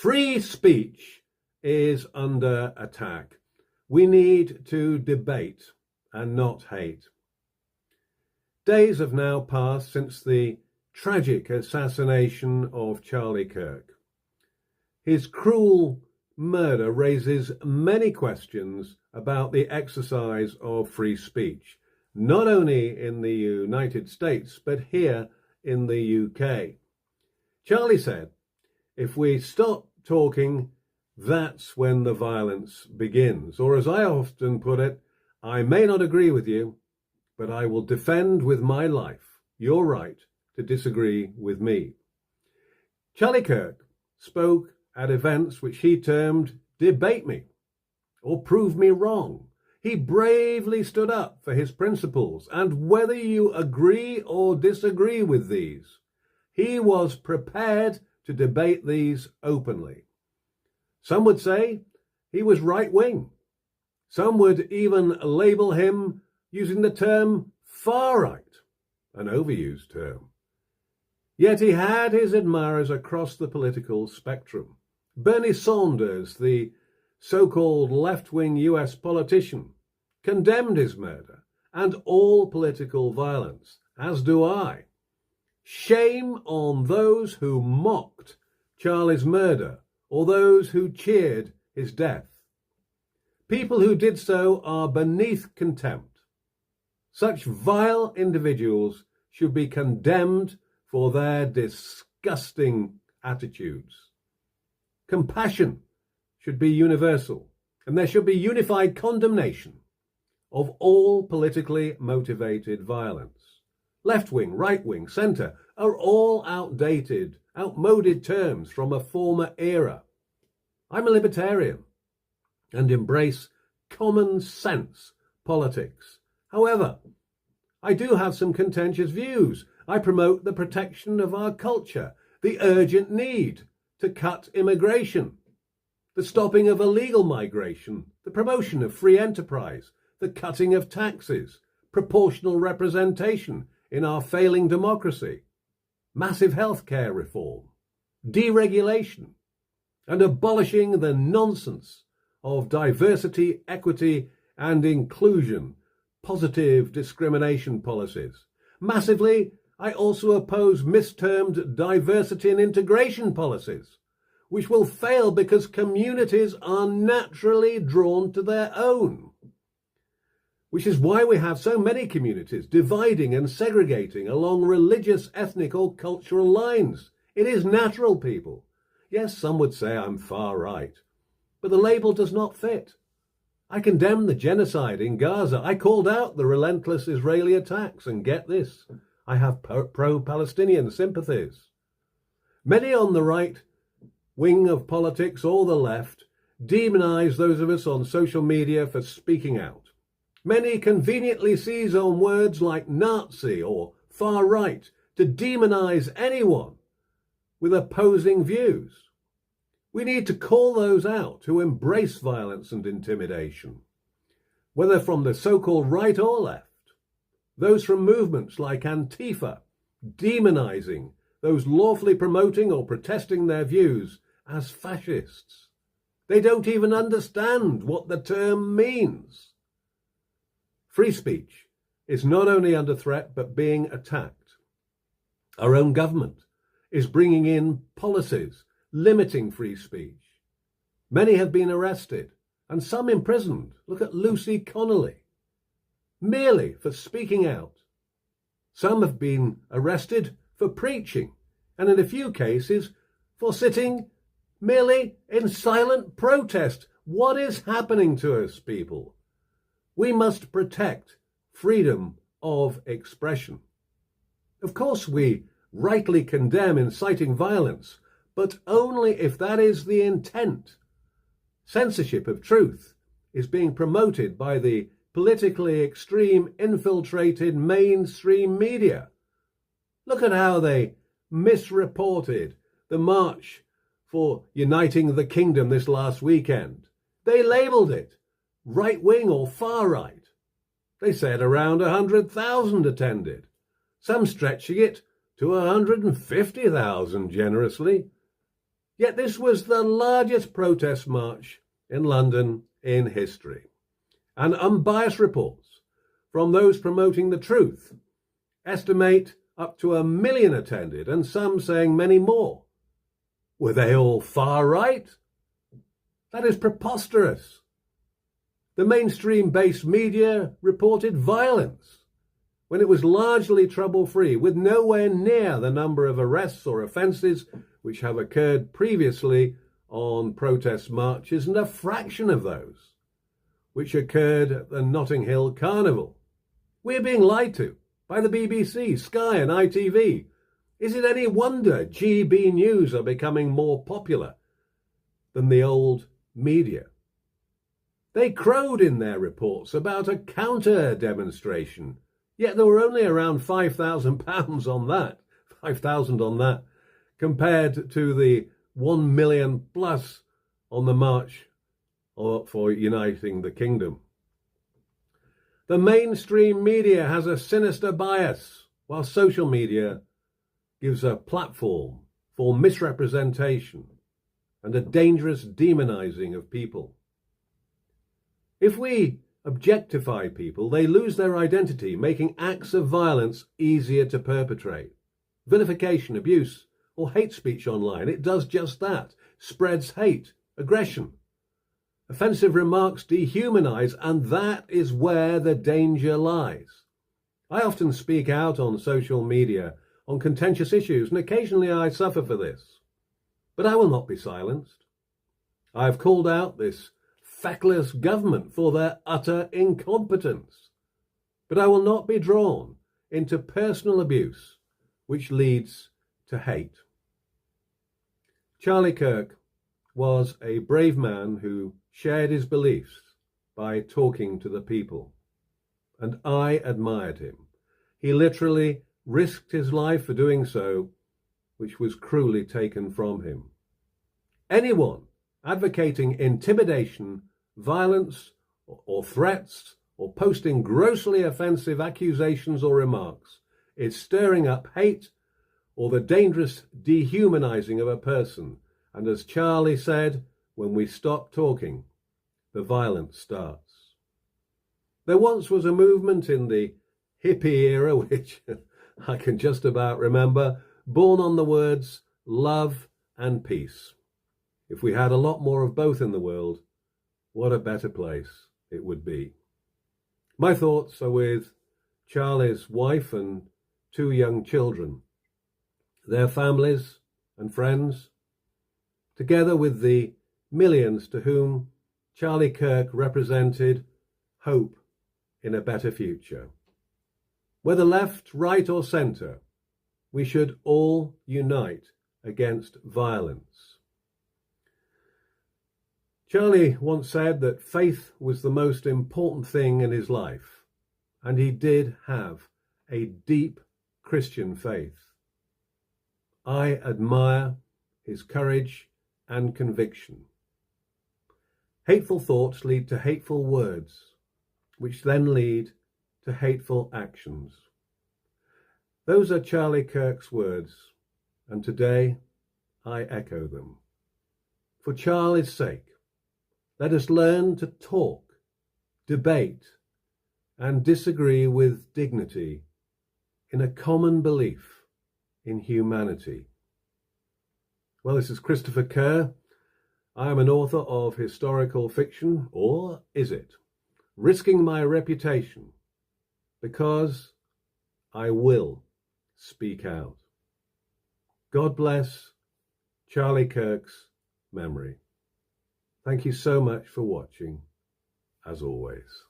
Free speech is under attack. We need to debate and not hate. Days have now passed since the tragic assassination of Charlie Kirk. His cruel murder raises many questions about the exercise of free speech, not only in the United States, but here in the UK. Charlie said, if we stop talking, that's when the violence begins. Or as I often put it, I may not agree with you, but I will defend with my life your right to disagree with me. Charlie Kirk spoke at events which he termed debate me or prove me wrong. He bravely stood up for his principles, and whether you agree or disagree with these, he was prepared to debate these openly. Some would say he was right-wing. Some would even label him using the term far-right, an overused term. Yet he had his admirers across the political spectrum. Bernie Sanders, the so-called left-wing US politician, condemned his murder and all political violence, as do I. Shame on those who mocked Charlie's murder or those who cheered his death. People who did so are beneath contempt. Such vile individuals should be condemned for their disgusting attitudes. Compassion should be universal, and there should be unified condemnation of all politically motivated violence. Left-wing, right-wing, centre are all outmoded terms from a former era. I'm a libertarian and embrace common sense politics. However, I do have some contentious views. I promote the protection of our culture, the urgent need to cut immigration, the stopping of illegal migration, the promotion of free enterprise, the cutting of taxes, proportional representation in our failing democracy, massive healthcare reform, deregulation, and abolishing the nonsense of diversity, equity, and inclusion, positive discrimination policies. Massively, I also oppose mistermed diversity and integration policies, which will fail because communities are naturally drawn to their own. Which is why we have so many communities dividing and segregating along religious, ethnic, or cultural lines. It is natural, people. Yes, some would say I'm far right, but the label does not fit. I condemned the genocide in Gaza. I called out the relentless Israeli attacks, and get this, I have pro-Palestinian sympathies. Many on the right wing of politics or the left demonize those of us on social media for speaking out. Many conveniently seize on words like Nazi or far right to demonize anyone with opposing views. We need to call those out who embrace violence and intimidation, whether from the so-called right or left. Those from movements like Antifa, demonizing those lawfully promoting or protesting their views as fascists. They don't even understand what the term means. Free speech is not only under threat, but being attacked. Our own government is bringing in policies limiting free speech. Many have been arrested and some imprisoned. Look at Lucy Connolly, merely for speaking out. Some have been arrested for preaching, and in a few cases for sitting merely in silent protest. What is happening to us, people? We must protect freedom of expression. Of course, we rightly condemn inciting violence, but only if that is the intent. Censorship of truth is being promoted by the politically extreme, infiltrated mainstream media. Look at how they misreported the March for Uniting the Kingdom this last weekend. They labelled it right-wing or far-right. They said around 100,000 attended, some stretching it to 150,000 generously. Yet this was the largest protest march in London in history. And unbiased reports from those promoting the truth estimate up to 1 million attended, and some saying many more. Were they all far right? That is preposterous. The mainstream-based media reported violence when it was largely trouble-free, with nowhere near the number of arrests or offences which have occurred previously on protest marches, and a fraction of those which occurred at the Notting Hill Carnival. We're being lied to by the BBC, Sky and ITV. Is it any wonder GB News are becoming more popular than the old media? They crowed in their reports about a counter-demonstration, yet there were only around £5,000 on that, 5,000 on that, compared to the 1 million plus on the march for uniting the kingdom. The mainstream media has a sinister bias, while social media gives a platform for misrepresentation and a dangerous demonizing of people. If we objectify people, they lose their identity, making acts of violence easier to perpetrate. Vilification, abuse, or hate speech online, it does just that, spreads hate, aggression. Offensive remarks dehumanize, and that is where the danger lies. I often speak out on social media on contentious issues, and occasionally I suffer for this. But I will not be silenced. I have called out this feckless government for their utter incompetence. But I will not be drawn into personal abuse, which leads to hate. Charlie Kirk was a brave man who shared his beliefs by talking to the people, and I admired him. He literally risked his life for doing so, which was cruelly taken from him. Anyone advocating intimidation, violence, or threats, or posting grossly offensive accusations or remarks is stirring up hate or the dangerous dehumanizing of a person. And as Charlie said, when we stop talking, the violence starts. There once was a movement in the hippie era, which I can just about remember, born on the words love and peace. If we had a lot more of both in the world, what a better place it would be. My thoughts are with Charlie's wife and 2 young children, their families and friends, together with the millions to whom Charlie Kirk represented hope in a better future. Whether left, right or centre, we should all unite against violence. Charlie once said that faith was the most important thing in his life, and he did have a deep Christian faith. I admire his courage and conviction. Hateful thoughts lead to hateful words, which then lead to hateful actions. Those are Charlie Kirk's words, and today I echo them. For Charlie's sake, let us learn to talk, debate, and disagree with dignity in a common belief in humanity. Well, this is Christopher Kerr. I am an author of historical fiction, or is it? Risking my reputation because I will speak out. God bless Charlie Kirk's memory. Thank you so much for watching, as always.